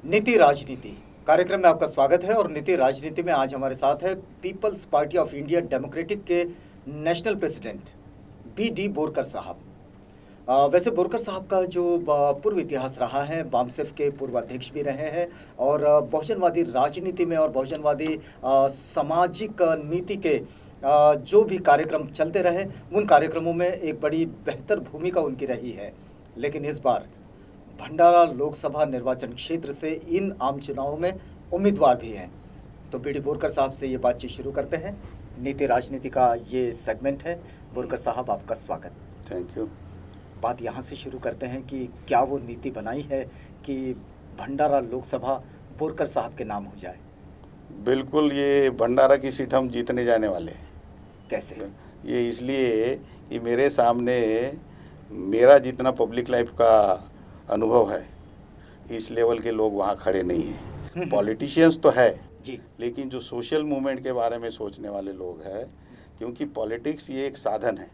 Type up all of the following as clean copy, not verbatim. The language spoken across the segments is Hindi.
नीति राजनीति कार्यक्रम में आपका स्वागत है। और नीति राजनीति में आज हमारे साथ है peoples party of India democratic के नेशनल प्रेसिडेंट बी.डी. बोरकर साहब। वैसे बोरकर साहब का जो पूर्व इतिहास रहा है, बामसेफ के पूर्व अध्यक्ष भी रहे हैं और बहुजनवादी राजनीति में और बहुजनवादी सामाजिक नीति के जो भी कार्यक्रम चलते रहे, उन कार्यक्रमों में एक बड़ी बेहतर भूमिका उनकी रही है। लेकिन इस बार भंडारा लोकसभा निर्वाचन क्षेत्र से इन आम चुनावों में उम्मीदवार भी हैं। तो बी.डी. बोरकर साहब से ये बातचीत शुरू करते हैं। नीति राजनीति का ये सेगमेंट है। बोरकर साहब, आपका स्वागत। Thank you. बात यहाँ से शुरू करते हैं कि क्या वो नीति बनाई है कि भंडारा लोकसभा बोरकर साहब के नाम हो जाए? बिल्कुल, ये भंडारा की सीट हम जीतने जाने वाले हैं। कैसे? ये इसलिए कि मेरे सामने मेरा जितना पब्लिक लाइफ का अनुभव है, इस लेवल के लोग वहाँ खड़े नहीं हैं। पॉलिटिशियंस तो है जी, लेकिन जो सोशल मूवमेंट के बारे में सोचने वाले लोग हैं, क्योंकि पॉलिटिक्स ये एक साधन है।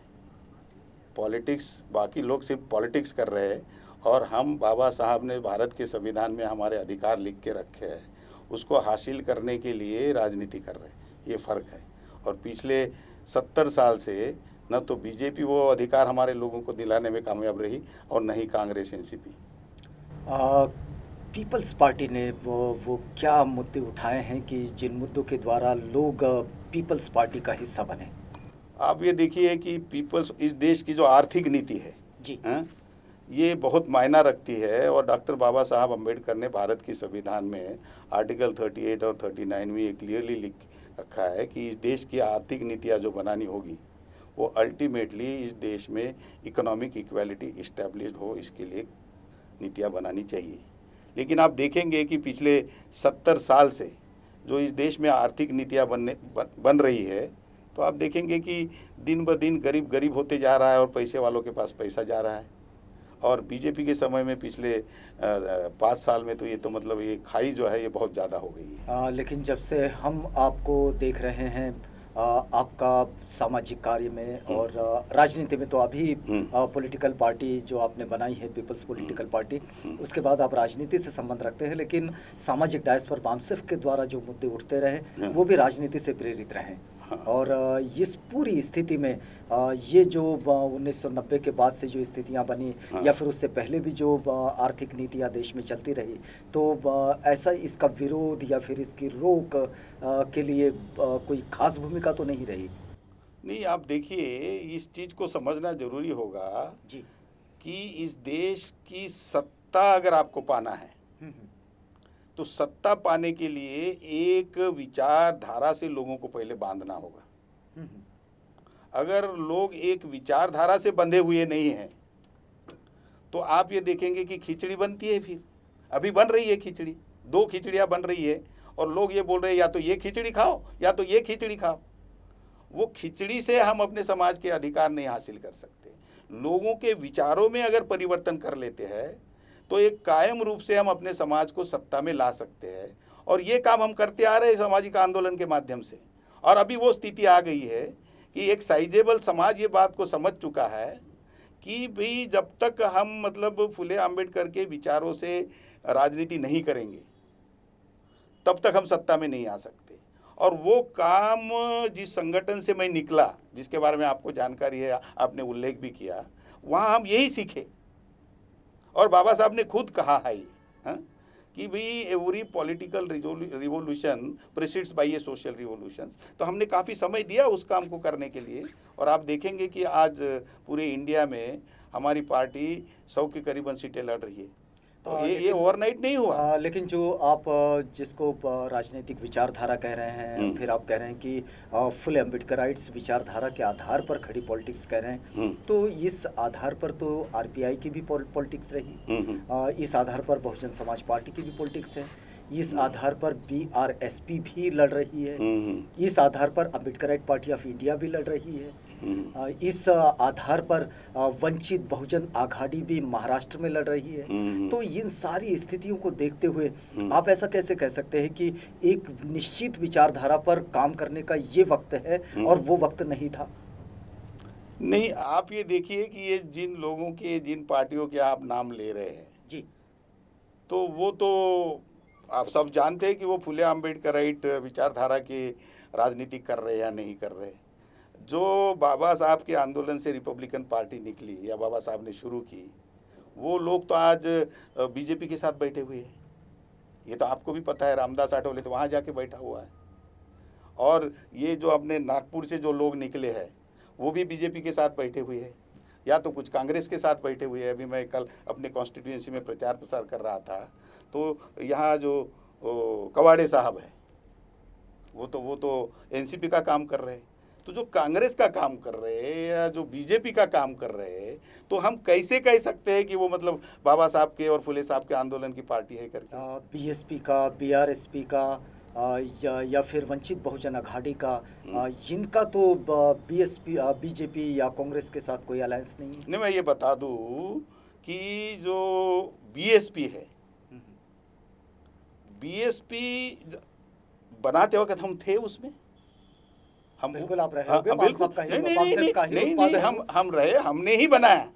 पॉलिटिक्स, बाकी लोग सिर्फ पॉलिटिक्स कर रहे हैं और हम, बाबा साहब ने भारत के संविधान में हमारे अधिकार लिख के रखे हैं, उसको हासिल करने के लिए राजनीति कर रहे हैं। ये फ़र्क है। और पिछले 70 साल से न तो बीजेपी वो अधिकार हमारे लोगों को दिलाने में कामयाब रही और न ही कांग्रेस एनसीपी। पीपल्स पार्टी ने वो क्या मुद्दे उठाए हैं कि जिन मुद्दों के द्वारा लोग पीपल्स पार्टी का हिस्सा बने? आप ये देखिए कि पीपल्स, इस देश की जो आर्थिक नीति है जी, ये बहुत मायना रखती है। और डॉक्टर बाबा साहब अम्बेडकर ने भारत की संविधान में आर्टिकल 38 और 39 में ये क्लियरली लिख रखा है कि इस देश की आर्थिक नीतियाँ जो बनानी होगी वो अल्टीमेटली इस देश में इकोनॉमिक इक्वालिटी इस्टेब्लिश्ड हो, इसके लिए नीतियाँ बनानी चाहिए। लेकिन आप देखेंगे कि पिछले 70 साल से जो इस देश में आर्थिक नीतियाँ बन रही है, तो आप देखेंगे कि दिन ब दिन गरीब गरीब होते जा रहा है और पैसे वालों के पास पैसा जा रहा है। और बीजेपी के समय में पिछले 5 साल में तो ये तो मतलब ये खाई जो है ये बहुत ज़्यादा हो गई है। लेकिन जब से हम आपको देख रहे हैं आपका सामाजिक कार्य में और राजनीति में, तो अभी पॉलिटिकल पार्टी जो आपने बनाई है पीपल्स पॉलिटिकल पार्टी, उसके बाद आप राजनीति से संबंध रखते हैं, लेकिन सामाजिक डायस पर बामसेफ के द्वारा जो मुद्दे उठते रहे वो भी राजनीति से प्रेरित रहे। और इस पूरी स्थिति में ये जो 1990 के बाद से जो स्थितियां बनी या फिर उससे पहले भी जो आर्थिक नीतियां देश में चलती रही, तो ऐसा इसका विरोध या फिर इसकी रोक के लिए कोई खास भूमिका तो नहीं रही? नहीं, आप देखिए, इस चीज़ को समझना जरूरी होगा जी, कि इस देश की सत्ता अगर आपको पाना है तो सत्ता पाने के लिए एक विचारधारा से लोगों को पहले बांधना होगा। अगर लोग एक विचारधारा से बंधे हुए नहीं हैं तो आप ये देखेंगे कि खिचड़ी बनती है। फिर अभी बन रही है खिचड़ी, 2 खिचड़ियाँ बन रही है और लोग ये बोल रहे हैं या तो ये खिचड़ी खाओ या तो ये खिचड़ी खाओ। वो खिचड़ी से हम अपने समाज के अधिकार नहीं हासिल कर सकते। लोगों के विचारों में अगर परिवर्तन कर लेते हैं तो एक कायम रूप से हम अपने समाज को सत्ता में ला सकते हैं। और ये काम हम करते आ रहे हैं सामाजिक आंदोलन के माध्यम से। और अभी वो स्थिति आ गई है कि एक साइजेबल समाज ये बात को समझ चुका है कि भाई जब तक हम मतलब फुले अम्बेडकर के विचारों से राजनीति नहीं करेंगे तब तक हम सत्ता में नहीं आ सकते। और वो काम जिस संगठन से मैं निकला, जिसके बारे में आपको जानकारी है, आपने उल्लेख भी किया, वहाँ हम यही सीखे। और बाबा साहब ने खुद कहा है कि भाई एवरी पॉलिटिकल रिवोल्यूशन प्रेसिड्स बाय ए सोशल रिवोल्यूशन। तो हमने काफ़ी समय दिया उस काम को करने के लिए। और आप देखेंगे कि आज पूरे इंडिया में हमारी पार्टी 100 के करीबन सीटें लड़ रही है। तो ये ओवरनाइट नहीं हुआ। लेकिन जो आप जिसको राजनीतिक विचारधारा कह रहे हैं, फिर आप कह रहे हैं कि फुल अम्बेडकराइट्स विचारधारा के आधार पर खड़ी पॉलिटिक्स कह रहे हैं, तो इस आधार पर तो आरपीआई की भी पॉलिटिक्स रही, इस आधार पर बहुजन समाज पार्टी की भी पॉलिटिक्स है, इस आधार पर बीआरएसपी भी लड़ रही है, इस आधार पर अम्बेडकराइट पार्टी ऑफ इंडिया भी लड़ रही है, इस आधार पर वंचित बहुजन आघाड़ी भी महाराष्ट्र में लड़ रही है। तो इन सारी स्थितियों को देखते हुए आप ऐसा कैसे कह सकते हैं कि एक निश्चित विचारधारा पर काम करने का ये वक्त है और वो वक्त नहीं था? नहीं, आप ये देखिए कि ये जिन लोगों के, जिन पार्टियों के आप नाम ले रहे हैं जी, तो वो तो आप सब जानते हैं कि वो फुले आम्बेडकराइट विचारधारा की राजनीति कर रहे या नहीं कर रहे। जो बाबा साहब के आंदोलन से रिपब्लिकन पार्टी निकली या बाबा साहब ने शुरू की, वो लोग तो आज बीजेपी के साथ बैठे हुए हैं। ये तो आपको भी पता है, रामदास आठवले तो वहाँ जाके बैठा हुआ है। और ये जो अपने नागपुर से जो लोग निकले हैं वो भी बीजेपी के साथ बैठे हुए हैं, या तो कुछ कांग्रेस के साथ बैठे हुए हैं। अभी मैं कल अपने कॉन्स्टिट्यूएंसी में प्रचार प्रसार कर रहा था, तो यहाँ जो कवाड़े साहब है वो तो एनसीपी का काम कर रहे हैं। तो जो कांग्रेस का काम कर रहे हैं या जो बीजेपी का काम कर रहे हैं, तो हम कैसे कह सकते हैं कि वो मतलब बाबा साहब के और फुले साहब के आंदोलन की पार्टी है करके। बीएसपी का, बीआरएसपी का या फिर वंचित बहुजन अघाड़ी का, इनका तो बीजेपी या कांग्रेस के साथ कोई अलायंस नहीं है। नहीं, मैं ये बता दूं कि जो बीएसपी है, बीएसपी बनाते वक्त हम थे उसमें। हम बिल्कुल आप रहे होंगे, नहीं, हम रहे, हमने ही बनाया।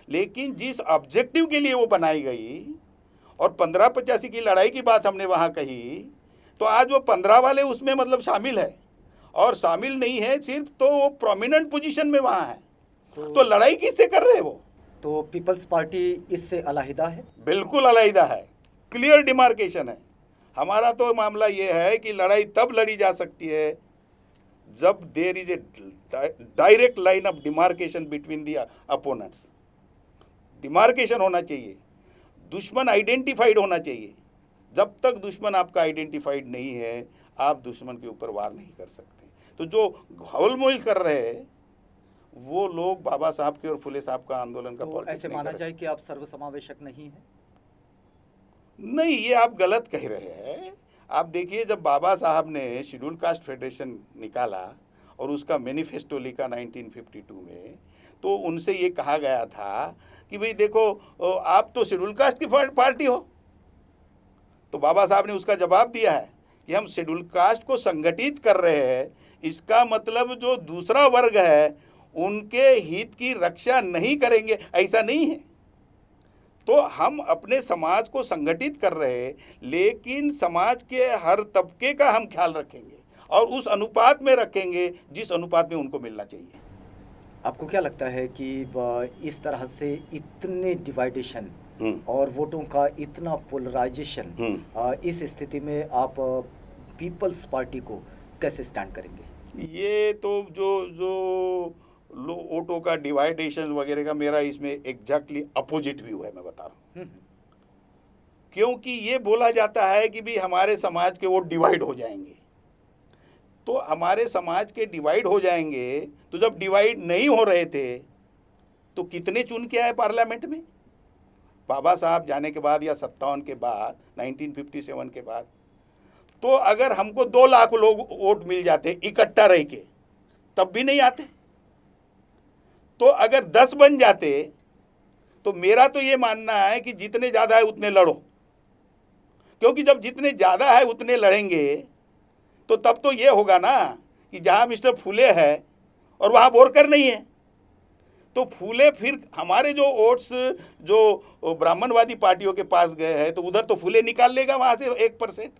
लेकिन जिस ऑब्जेक्टिव के लिए वो बनाई गई और 1585 की लड़ाई की बात हमने वहां कही, तो आज वो 15 वाले उसमें मतलब शामिल है, और शामिल नहीं है सिर्फ तो वो प्रोमिनेंट पोजीशन में वहां है। तो लड़ाई किससे कर रहे वो? तो पीपल्स पार्टी इससे अलहिदा है? बिल्कुल अलहिदा है, क्लियर डिमार्केशन है। हमारा तो मामला ये है कि लड़ाई तब लड़ी जा सकती है जब there is a direct line of demarcation between the opponents. Demarcation होना चाहिए, दुश्मन आइडेंटिफाइड होना चाहिए। जब तक दुश्मन आपका आइडेंटिफाइड नहीं है, आप दुश्मन के ऊपर वार नहीं कर सकते। तो जो घोलमोल कर रहे हैं वो लोग बाबा साहब के और फुले साहब का आंदोलन का तो ऐसे माना जाए कि आप सर्वसमावेशक नहीं है? नहीं, ये आप गलत कह रहे हैं। आप देखिए, जब बाबा साहब ने शेड्यूल कास्ट फेडरेशन निकाला और उसका मैनिफेस्टो लिखा 1952 में, तो उनसे ये कहा गया था कि भाई देखो, आप तो शेड्यूल कास्ट की पार्टी हो। तो बाबा साहब ने उसका जवाब दिया है कि हम शेड्यूल कास्ट को संगठित कर रहे हैं, इसका मतलब जो दूसरा वर्ग है उनके हित की रक्षा नहीं करेंगे, ऐसा नहीं है। तो हम अपने समाज को संगठित कर रहे हैं, लेकिन समाज के हर तबके का हम ख्याल रखेंगे और उस अनुपात में रखेंगे जिस अनुपात में उनको मिलना चाहिए। आपको क्या लगता है कि इस तरह से इतने डिवाइडेशन और वोटों का इतना पोलराइजेशन, इस स्थिति में आप पीपल्स पार्टी को कैसे स्टैंड करेंगे? ये तो जो वोटों का डिवाइडेशन वगैरह का मेरा इसमें एग्जैक्टली अपोजिट व्यू है, मैं बता रहा हूँ। क्योंकि ये बोला जाता है कि भी हमारे समाज के वोट डिवाइड हो जाएंगे। तो हमारे समाज के डिवाइड हो जाएंगे, तो जब डिवाइड नहीं हो रहे थे तो कितने चुन के आए पार्लियामेंट में? बाबा साहब जाने के बाद या 57 के बाद, 1957 के बाद, तो अगर हमको 2 लाख लोग वोट मिल जाते इकट्ठा रह के, तब भी नहीं आते। तो अगर 10 बन जाते, तो मेरा तो ये मानना है कि जितने ज़्यादा है उतने लड़ो, क्योंकि जब जितने ज़्यादा है उतने लड़ेंगे तो तब तो ये होगा ना कि जहाँ मिस्टर फुले है और वहाँ बोरकर नहीं है, तो फुले फिर हमारे जो वोट्स जो ब्राह्मणवादी पार्टियों के पास गए हैं, तो उधर तो फुले निकाल लेगा वहाँ से 1%,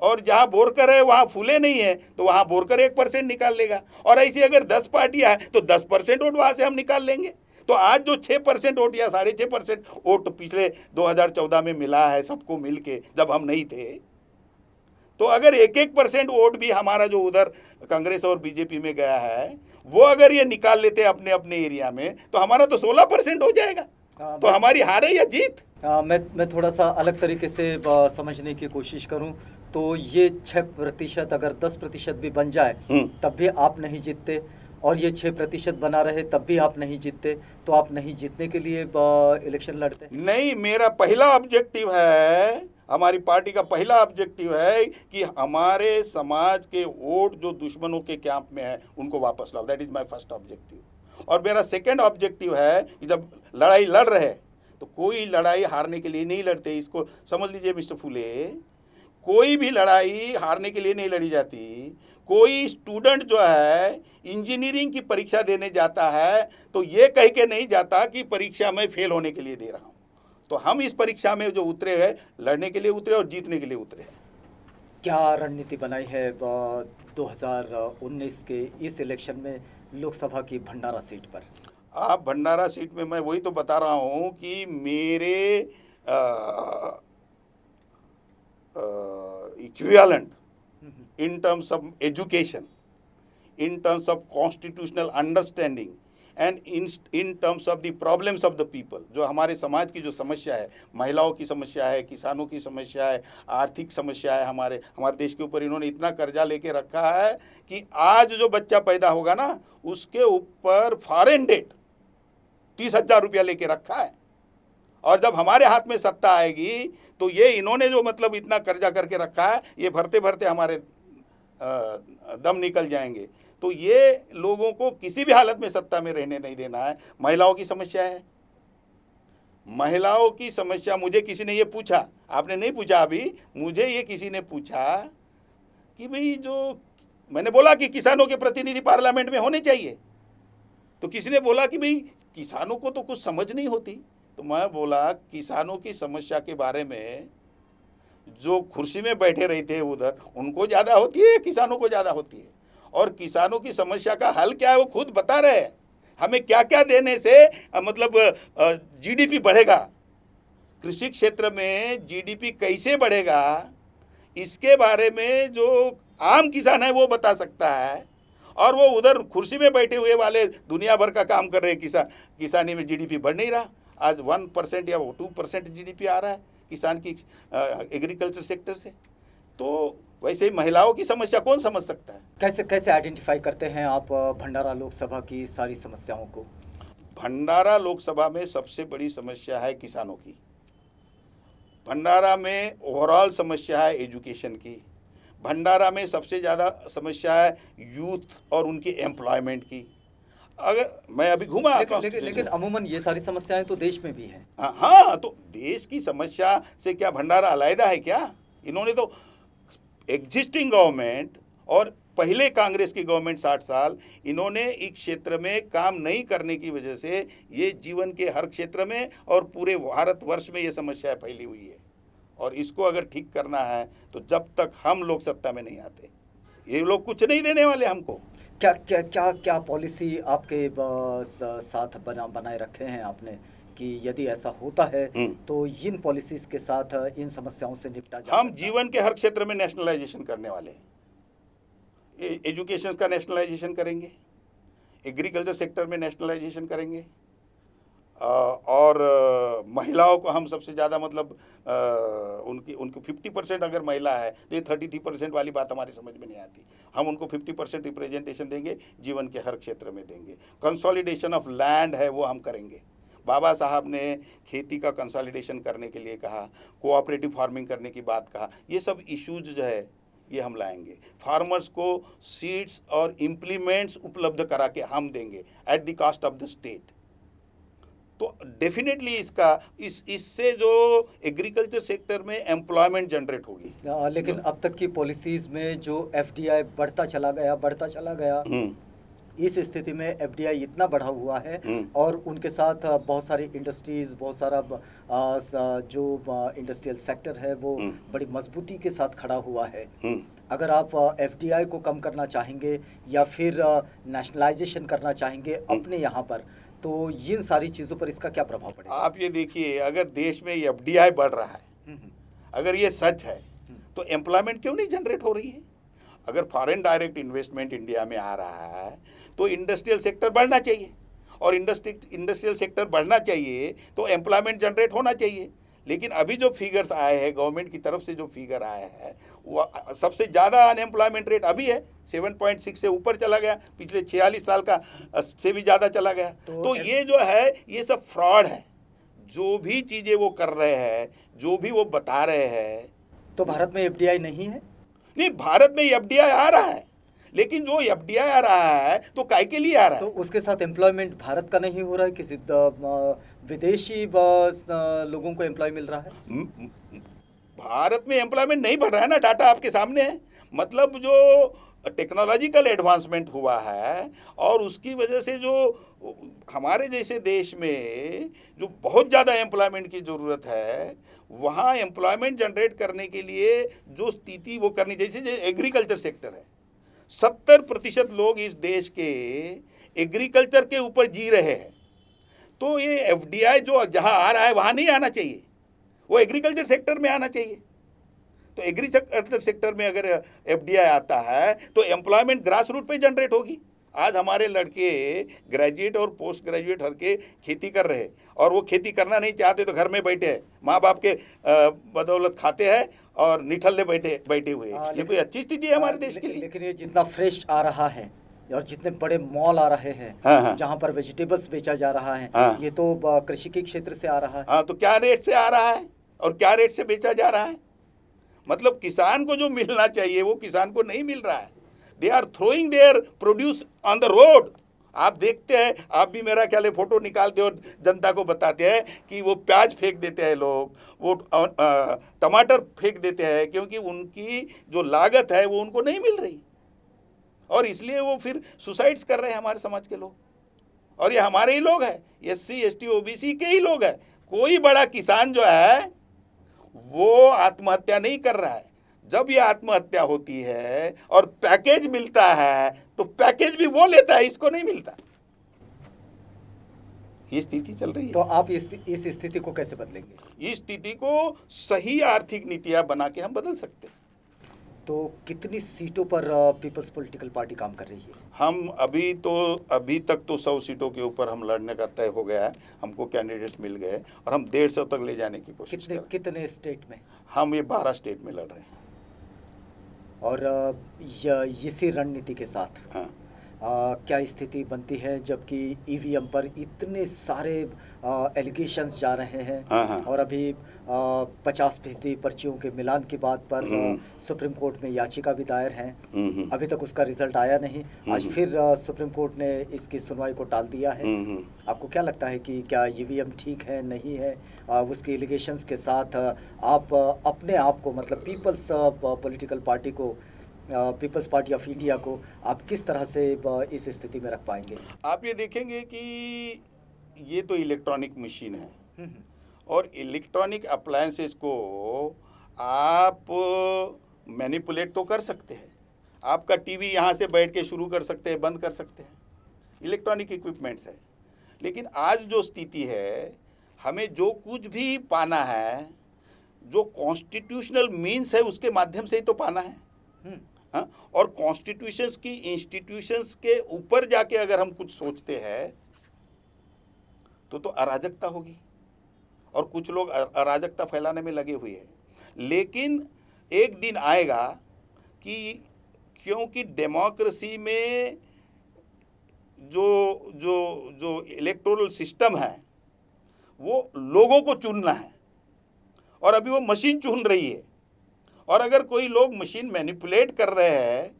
और जहाँ बोरकर है वहाँ फुले नहीं है तो वहाँ बोरकर 1% निकाल लेगा। और ऐसी अगर 10 पार्टियाँ हैं तो 10% वोट वहाँ से हम निकाल लेंगे। तो आज जो 6% वोट या 6.5% वोट पिछले 2014 में मिला है सबको मिल के, जब हम नहीं थे, तो अगर 1% वोट भी हमारा जो उधर कांग्रेस और बीजेपी में गया है वो अगर ये निकाल लेते अपने अपने एरिया में, तो हमारा तो 16% हो जाएगा। तो हमारी हार है या जीत? मैं थोड़ा सा अलग तरीके से समझने की कोशिश करूं तो ये 6% अगर 10% भी बन जाए तब भी आप नहीं जीतते, और ये 6% बना रहे तब भी आप नहीं जीतते, तो आप नहीं जीतने के लिए इलेक्शन लड़ते? नहीं, मेरा पहला ऑब्जेक्टिव है, हमारी पार्टी का पहला ऑब्जेक्टिव है कि हमारे समाज के वोट जो दुश्मनों के कैंप में है उनको वापस लाओ। That is my first objective. और मेरा सेकंड ऑब्जेक्टिव है कि जब लड़ाई लड़ रहे तो कोई लड़ाई हारने के लिए नहीं लड़ते। इसको समझ लीजिए मिस्टर फुले, कोई भी लड़ाई हारने के लिए नहीं लड़ी जाती। कोई स्टूडेंट जो है इंजीनियरिंग की परीक्षा देने जाता है तो ये कह के नहीं जाता कि परीक्षा में फेल होने के लिए दे रहा हूँ। तो हम इस परीक्षा में जो उतरे हैं, लड़ने के लिए उतरे और जीतने के लिए उतरे हैं। क्या रणनीति बनाई है 2019 के इस इलेक्शन में लोकसभा की भंडारा सीट पर? आप भंडारा सीट में, मैं वही तो बता रहा हूं कि मेरे equivalent in terms of education, in terms of constitutional understanding and in terms of the problems of the people, जो हमारे समाज की जो समस्या है, महिलाओं की समस्या है, किसानों की समस्या है, आर्थिक समस्या है, हमारे देश के ऊपर इन्होंने इतना कर्जा लेके रखा है कि आज जो बच्चा पैदा होगा ना, उसके ऊपर फॉरेन डेट 30,000 रुपया लेके रखा है। और जब हमारे हाथ में सत्ता आएगी तो ये इन्होंने जो मतलब इतना कर्जा करके रखा है, ये भरते भरते हमारे दम निकल जाएंगे। तो ये लोगों को किसी भी हालत में सत्ता में रहने नहीं देना है। महिलाओं की समस्या है, महिलाओं की समस्या, मुझे किसी ने ये पूछा, आपने नहीं पूछा अभी, मुझे ये किसी ने पूछा कि भाई, जो मैंने बोला कि किसानों के प्रतिनिधि पार्लियामेंट में होने चाहिए, तो किसी ने बोला कि भाई किसानों को तो कुछ समझ नहीं होती। तो मैं बोला किसानों की समस्या के बारे में जो कुर्सी में बैठे रहते हैं उधर, उनको ज़्यादा होती है, किसानों को ज़्यादा होती है। और किसानों की समस्या का हल क्या है वो खुद बता रहे हैं। हमें क्या क्या देने से मतलब जीडीपी बढ़ेगा, कृषि क्षेत्र में जीडीपी कैसे बढ़ेगा, इसके बारे में जो आम किसान है वो बता सकता है। और वो उधर कुर्सी में बैठे हुए वाले दुनिया भर का काम कर रहे हैं। किसानी में जीडीपी बढ़ नहीं रहा। आज 1% या 2% जीडीपी आ रहा है किसान की एग्रीकल्चर सेक्टर से। तो वैसे ही महिलाओं की समस्या कौन समझ सकता है? कैसे आइडेंटिफाई करते हैं आप भंडारा लोकसभा की सारी समस्याओं को? भंडारा लोकसभा में सबसे बड़ी समस्या है किसानों की। भंडारा में ओवरऑल समस्या है एजुकेशन की। भंडारा में सबसे ज़्यादा समस्या है यूथ और उनकी एम्प्लॉयमेंट की। अगर मैं अभी घूमा, लेकिन अमूमन ये सारी समस्याएं तो देश में भी हैं। हाँ, तो देश की समस्या से क्या भंडारा अलग है क्या? इन्होंने तो एग्जिस्टिंग गवर्नमेंट और पहले कांग्रेस की गवर्नमेंट 60 साल, इन्होंने इस क्षेत्र में काम नहीं करने की वजह से ये जीवन के हर क्षेत्र में और पूरे भारतवर्ष में ये समस्या फैली हुई है। और इसको अगर ठीक करना है तो जब तक हम लोग सत्ता में नहीं आते, ये लोग कुछ नहीं देने वाले हमको। क्या क्या क्या क्या पॉलिसी आपके साथ बनाए रखे हैं आपने कि यदि ऐसा होता है तो इन पॉलिसीज के साथ इन समस्याओं से निपटा जा हम जीवन के हर क्षेत्र में नेशनलाइजेशन करने वाले हैं। एजुकेशन का नेशनलाइजेशन करेंगे, एग्रीकल्चर सेक्टर में नेशनलाइजेशन करेंगे, और महिलाओं को हम सबसे ज़्यादा मतलब उनकी 50% अगर महिला है तो ये 33% वाली बात हमारी समझ में नहीं आती। हम उनको 50% रिप्रेजेंटेशन देंगे, जीवन के हर क्षेत्र में देंगे। कंसोलिडेशन ऑफ लैंड है वो हम करेंगे। बाबा साहब ने खेती का कंसोलिडेशन करने के लिए कहा, कोऑपरेटिव फार्मिंग करने की बात कहा। ये सब इश्यूज जो है ये हम लाएंगे। फार्मर्स को सीड्स और इम्प्लीमेंट्स उपलब्ध करा के हम देंगे at the cost of the state. तो डेफिनेटली इससे जो एग्रीकल्चर सेक्टर में एम्प्लॉयमेंट जनरेट होगी। लेकिन अब तक की पॉलिसीज में जो एफडीआई बढ़ता चला गया, इस स्थिति में एफडीआई इतना बढ़ा हुआ है और उनके साथ बहुत सारी इंडस्ट्रीज, बहुत सारा जो इंडस्ट्रियल सेक्टर है वो बड़ी मजबूती के साथ खड़ा हुआ है। अगर आप एफडीआई को कम करना चाहेंगे या फिर नेशनलाइजेशन करना चाहेंगे अपने यहाँ पर, तो इन सारी चीज़ों पर इसका क्या प्रभाव पड़ेगा? आप ये देखिए, अगर देश में एफडीआई बढ़ रहा है, अगर ये सच है तो एम्प्लॉयमेंट क्यों नहीं जनरेट हो रही है? अगर फॉरेन डायरेक्ट इन्वेस्टमेंट इंडिया में आ रहा है तो इंडस्ट्रियल सेक्टर बढ़ना चाहिए, और इंडस्ट्रियल सेक्टर बढ़ना चाहिए तो एम्प्लॉयमेंट जनरेट होना चाहिए। लेकिन अभी जो फिगर्स आए हैं, गवर्नमेंट की तरफ से जो फिगर आए हैं, वो सबसे ज़्यादा अनएम्प्लॉयमेंट रेट अभी है 7.6 से ऊपर चला गया, पिछले 46 साल का से भी ज़्यादा चला गया। तो ये जो है ये सब फ्रॉड है। जो भी चीज़ें वो कर रहे हैं, जो भी वो बता रहे हैं। तो भारत में एफडीआई नहीं है? नहीं, भारत में एफडीआई आ रहा है, लेकिन जो एफडीआई आ रहा है तो काय के लिए आ रहा है? तो उसके साथ एम्प्लॉयमेंट भारत का नहीं हो रहा है, किसी विदेशी लोगों को एम्प्लॉय मिल रहा है? भारत में एम्प्लॉयमेंट नहीं बढ़ रहा है ना, डाटा आपके सामने है। मतलब जो टेक्नोलॉजिकल एडवांसमेंट हुआ है और उसकी वजह से जो हमारे जैसे देश में जो बहुत ज़्यादा एम्प्लॉयमेंट की ज़रूरत है, वहाँ एम्प्लॉयमेंट जनरेट करने के लिए जो स्थिति वो करनी, जैसे एग्रीकल्चर सेक्टर है, 70% लोग इस देश के एग्रीकल्चर के ऊपर जी रहे हैं। तो ये एफडीआई जो जहाँ आ रहा है वहाँ नहीं आना चाहिए, वो एग्रीकल्चर सेक्टर में आना चाहिए। तो एग्रीकल्चर सेक्टर में अगर एफडीआई आता है तो एम्प्लॉयमेंट ग्रास रूट पे जनरेट होगी। आज हमारे लड़के ग्रेजुएट और पोस्ट ग्रेजुएट हर के खेती कर रहे हैं, और वो खेती करना नहीं चाहते तो घर में बैठे हैं, माँ बाप के बदौलत खाते हैं और निठल्ले बैठे हुए हैं। ये कोई अच्छी स्थिति है हमारे देश के लिए? लेकिन ये जितना फ्रेश आ रहा है और जितने बड़े मॉल आ रहे हैं, हाँ। जहाँ पर वेजिटेबल्स बेचा जा रहा है, हाँ। ये तो कृषि के क्षेत्र से आ रहा है। हाँ, तो क्या रेट से आ रहा है और क्या रेट से बेचा जा रहा है? मतलब किसान को जो मिलना चाहिए वो किसान को नहीं मिल रहा है। They are throwing their produce on the road. आप देखते हैं, आप भी मेरा ख्याल है फोटो निकालते और जनता को बताते हैं कि वो प्याज फेंक देते हैं लोग, वो टमाटर फेंक देते हैं, क्योंकि उनकी जो लागत है वो उनको नहीं मिल रही, और इसलिए वो फिर सुसाइड्स कर रहे हैं हमारे समाज के लोग। और ये हमारे ही लोग हैं, SC ST OBC के ही लोग हैं। कोई बड़ा किसान जो है वो आत्महत्या नहीं कर रहा है। जब ये आत्महत्या होती है और पैकेज मिलता है तो पैकेज भी वो लेता है, इसको नहीं मिलता। ये स्थिति चल रही है। तो आप इस स्थिति को कैसे बदलेंगे? इस स्थिति को सही आर्थिक नीतियां बना के हम बदल सकते हैं। तो कितनी सीटों पर पीपल्स पॉलिटिकल पार्टी काम कर रही है? हम अभी तक तो 100 सीटों के ऊपर हम लड़ने का तय हो गया है। हमको कैंडिडेट्स मिल गए और हम 150 तक ले जाने की कोशिश कर रहे हैं। कितने स्टेट में? हम ये 12 स्टेट में लड़ रहे हैं। और इसी रणनीति के साथ हाँ। क्या स्थिति बनती है जबकि EVM पर इतने सारे एलिगेशंस जा रहे हैं? हाँ। और अभी 50% पर्चियों के मिलान की बात पर सुप्रीम कोर्ट में याचिका भी दायर है। अभी तक उसका रिजल्ट आया नहीं। आज फिर सुप्रीम कोर्ट ने इसकी सुनवाई को टाल दिया है। आपको क्या लगता है कि क्या EVM ठीक है, नहीं है? उसके एलिगेशंस के साथ आप अपने आप को, मतलब पीपल्स पॉलिटिकल पार्टी को, पीपल्स पार्टी ऑफ इंडिया को आप किस तरह से इस स्थिति में रख पाएंगे? आप ये देखेंगे कि ये तो इलेक्ट्रॉनिक मशीन है, और इलेक्ट्रॉनिक अप्लायंसेस को आप मैनिपुलेट तो कर सकते हैं। आपका टीवी यहाँ से बैठ के शुरू कर सकते हैं, बंद कर सकते हैं, इलेक्ट्रॉनिक इक्विपमेंट्स है। लेकिन आज जो स्थिति है, हमें जो कुछ भी पाना है, जो कॉन्स्टिट्यूशनल मीन्स है उसके माध्यम से ही तो पाना है। हाँ? और कॉन्स्टिट्यूशंस की इंस्टीट्यूशंस के ऊपर जाके अगर हम कुछ सोचते हैं तो अराजकता होगी, और कुछ लोग अराजकता फैलाने में लगे हुए हैं। लेकिन एक दिन आएगा कि क्योंकि डेमोक्रेसी में जो इलेक्टोरल सिस्टम है वो लोगों को चुनना है, और अभी वो मशीन चुन रही है। और अगर कोई लोग मशीन मैनिपुलेट कर रहे हैं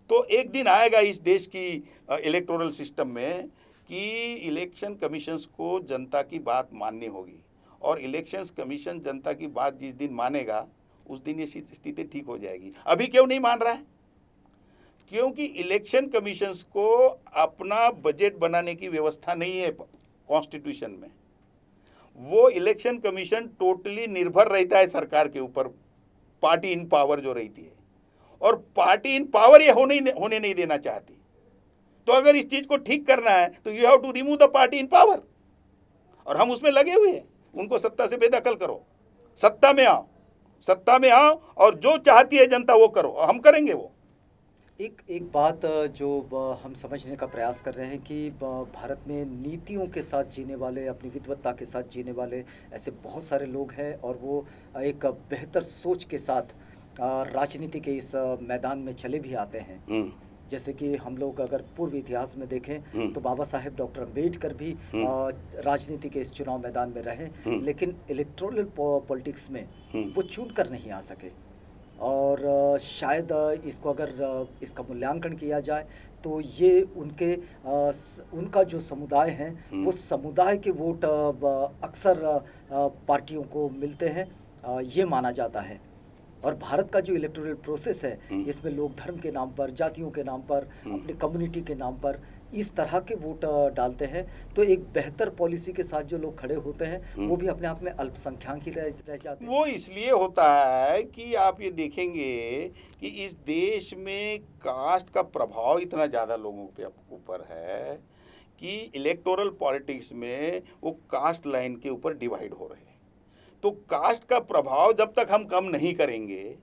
तो एक दिन आएगा इस देश की इलेक्टोरल सिस्टम में कि इलेक्शन कमीशंस को जनता की बात माननी होगी, और इलेक्शंस कमीशन जनता की बात जिस दिन मानेगा उस दिन ये स्थिति ठीक हो जाएगी। अभी क्यों नहीं मान रहा है? क्योंकि इलेक्शन कमीशंस को अपना बजट बनाने की व्यवस्था नहीं है कॉन्स्टिट्यूशन में। वो इलेक्शन कमीशन टोटली निर्भर रहता है सरकार के ऊपर, पार्टी इन पावर जो रहती है, और पार्टी इन पावर ये होने नहीं देना चाहती। तो अगर इस चीज को ठीक करना है तो you have to remove the party in power, और हम उसमें लगे हुए हैं। उनको सत्ता से बेदखल करो, सत्ता में आओ और जो चाहती है जनता वो करो, और हम करेंगे वो। एक बात जो हम समझने का प्रयास कर रहे हैं कि भारत में नीतियों के साथ जीने वाले, अपनी विद्वत्ता के साथ जीने वाले ऐसे बहुत सारे लोग हैं, और वो एक बेहतर सोच के साथ राजनीति के इस मैदान में चले भी आते हैं। जैसे कि हम लोग अगर पूर्व इतिहास में देखें तो बाबा साहेब डॉक्टर अम्बेडकर भी राजनीति के इस चुनाव मैदान में रहे, लेकिन इलेक्टोरल पॉलिटिक्स में वो चुन कर नहीं आ सके। और शायद इसको अगर इसका मूल्यांकन किया जाए तो ये उनका जो समुदाय है वो समुदाय के वोट अक्सर पार्टियों को मिलते हैं, ये माना जाता है। और भारत का जो इलेक्टोरल प्रोसेस है, इसमें लोग धर्म के नाम पर, जातियों के नाम पर, अपनी कम्युनिटी के नाम पर इस तरह के वोट डालते हैं, तो एक बेहतर पॉलिसी के साथ जो लोग खड़े होते हैं वो भी अपने आप में अल्पसंख्यक ही रह जाते हैं। वो इसलिए होता है कि आप ये देखेंगे कि इस देश में कास्ट का प्रभाव इतना ज़्यादा लोगों पे ऊपर है कि इलेक्टोरल पॉलिटिक्स में वो कास्ट लाइन के ऊपर डिवाइड हो रहे हैं। तो कास्ट का प्रभाव जब तक हम कम नहीं करेंगे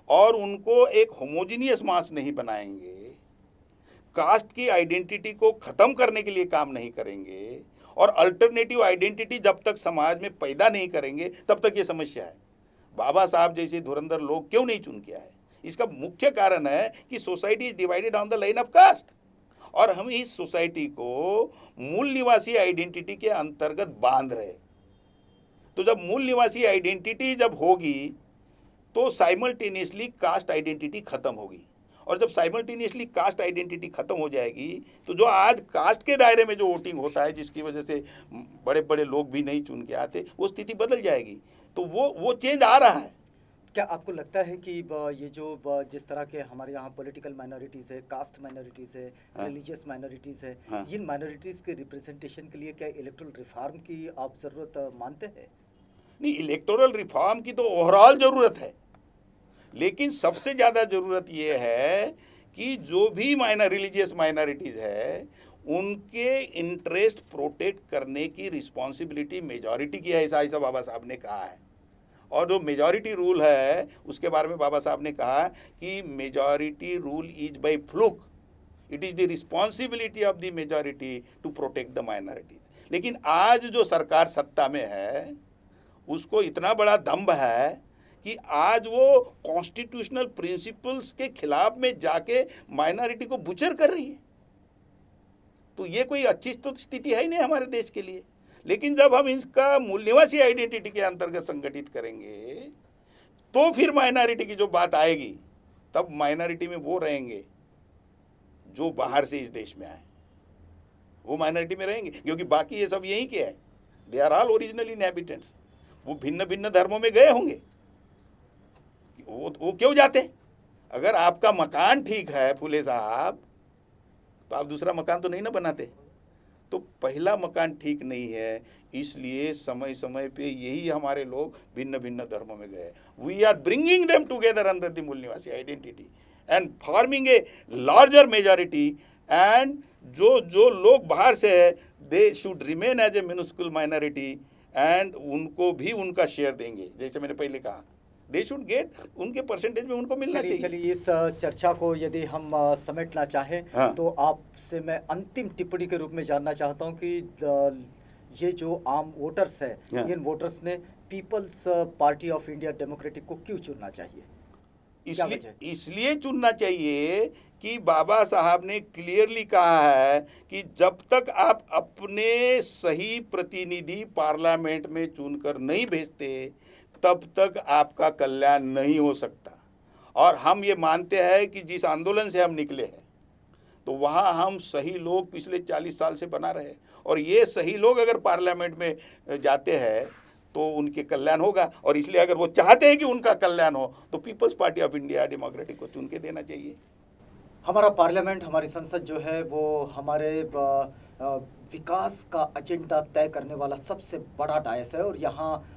और उनको एक होमोजीनियस मास नहीं बनाएंगे, कास्ट की आइडेंटिटी को ख़त्म करने के लिए काम नहीं करेंगे और अल्टरनेटिव आइडेंटिटी जब तक समाज में पैदा नहीं करेंगे तब तक ये समस्या है। बाबा साहब जैसे धुरंधर लोग क्यों नहीं चुन के आए? इसका मुख्य कारण है कि society is divided on the line of caste, और हम इस सोसाइटी को मूल निवासी आइडेंटिटी के अंतर्गत बांध रहे। तो जब मूल निवासी आइडेंटिटी जब होगी तो साइमल्टेनियसली कास्ट आइडेंटिटी खत्म होगी, और जब साइमल्टेनियसली कास्ट आइडेंटिटी खत्म हो जाएगी तो जो आज कास्ट के दायरे में जो वोटिंग होता है, जिसकी वजह से बड़े बड़े लोग भी नहीं चुन के आते, वो स्थिति बदल जाएगी। तो वो चेंज आ रहा है। क्या आपको लगता है कि ये जो जिस तरह के हमारे यहाँ पॉलिटिकल माइनॉरिटीज़ है, कास्ट माइनॉरिटीज़ है, रिलीजियस माइनॉरिटीज़ है, इन माइनॉरिटीज़ के रिप्रेजेंटेशन के लिए क्या इलेक्टोरल रिफॉर्म की आप ज़रूरत मानते हैं? नहीं, इलेक्टोरल रिफॉर्म की तो ओवरऑल ज़रूरत है, लेकिन सबसे ज़्यादा ज़रूरत ये है कि जो भी रिलीजियस माइनॉरिटीज़ है उनके इंटरेस्ट प्रोटेक्ट करने की रिस्पॉन्सिबिलिटी मेजॉरिटी की है, ऐसा बाबा साहब ने कहा है। और जो मेजॉरिटी रूल है उसके बारे में बाबा साहब ने कहा कि majority rule is by fluke, it is the responsibility of the majority to protect the minorities. लेकिन आज जो सरकार सत्ता में है उसको इतना बड़ा दम्भ है कि आज वो कॉन्स्टिट्यूशनल प्रिंसिपल्स के खिलाफ में जाके माइनॉरिटी को बुचर कर रही है। तो ये कोई अच्छी तो स्थिति है ही नहीं हमारे देश के लिए। लेकिन जब हम इसका मूल निवासी आइडेंटिटी के अंतर्गत संगठित करेंगे तो फिर माइनॉरिटी की जो बात आएगी, तब माइनॉरिटी में वो रहेंगे जो बाहर से इस देश में आए, वो माइनॉरिटी में रहेंगे, क्योंकि बाकी ये सब यहीं के हैं, they are all original inhabitants. वो भिन्न भिन्न धर्मों में गए होंगे, वो क्यों जाते? अगर आपका मकान ठीक है फूले साहब, तो आप दूसरा मकान तो नहीं ना बनाते। तो पहला मकान ठीक नहीं है, इसलिए समय समय पे यही हमारे लोग भिन्न भिन्न धर्मों में गए। We are bringing them together under the मूल निवासी identity and forming a larger majority, and जो लोग बाहर से है they should remain as a miniscule minority, and उनको भी उनका शेयर देंगे। जैसे मैंने पहले कहा, दे शुड गेट, उनके परसेंटेज में उनको मिलना चाहिए। चलिए इस चर्चा को यदि हम समेटना चाहें, हाँ। तो आपसे मैं अंतिम टिप्पणी के रूप में जानना चाहता हूं कि ये जो आम वोटर्स है, हाँ। इन वोटर्स ने peoples party of India democratic को क्यों चुनना चाहिए? इसलिए चुनना चाहिए कि बाबा साहब ने क्लियरली कहा है कि जब तक आप अपने सही प्रतिनिधि पार्लियामेंट में चुनकर नहीं भेजते तब तक आपका कल्याण नहीं हो सकता। और हम ये मानते हैं कि जिस आंदोलन से हम निकले हैं तो वहाँ हम सही लोग पिछले 40 साल से बना रहे, और ये सही लोग अगर पार्लियामेंट में जाते हैं तो उनके कल्याण होगा। और इसलिए अगर वो चाहते हैं कि उनका कल्याण हो तो peoples party of India democratic को चुन के देना चाहिए। हमारा पार्लियामेंट, हमारी संसद जो है वो हमारे विकास का एजेंडा तय करने वाला सबसे बड़ा डायस है, और यहाँ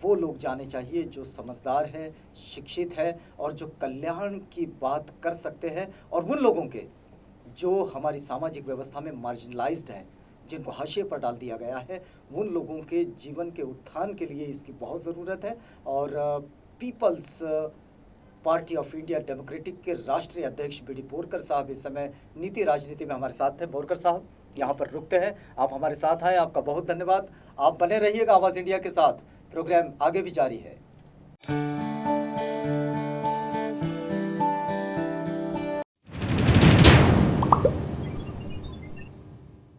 वो लोग जाने चाहिए जो समझदार हैं, शिक्षित हैं और जो कल्याण की बात कर सकते हैं, और उन लोगों के जो हमारी सामाजिक व्यवस्था में मार्जिनलाइज्ड हैं, जिनको हाशिए पर डाल दिया गया है, उन लोगों के जीवन के उत्थान के लिए इसकी बहुत ज़रूरत है। और peoples party of India democratic के राष्ट्रीय अध्यक्ष बी डी बोरकर साहब इस समय नीति राजनीति में हमारे साथ थे। बोरकर साहब, यहाँ पर रुकते हैं, आप हमारे साथ आए, आपका बहुत धन्यवाद। आप बने रहिएगा आवाज़ इंडिया के साथ, प्रोग्राम आगे भी जारी है।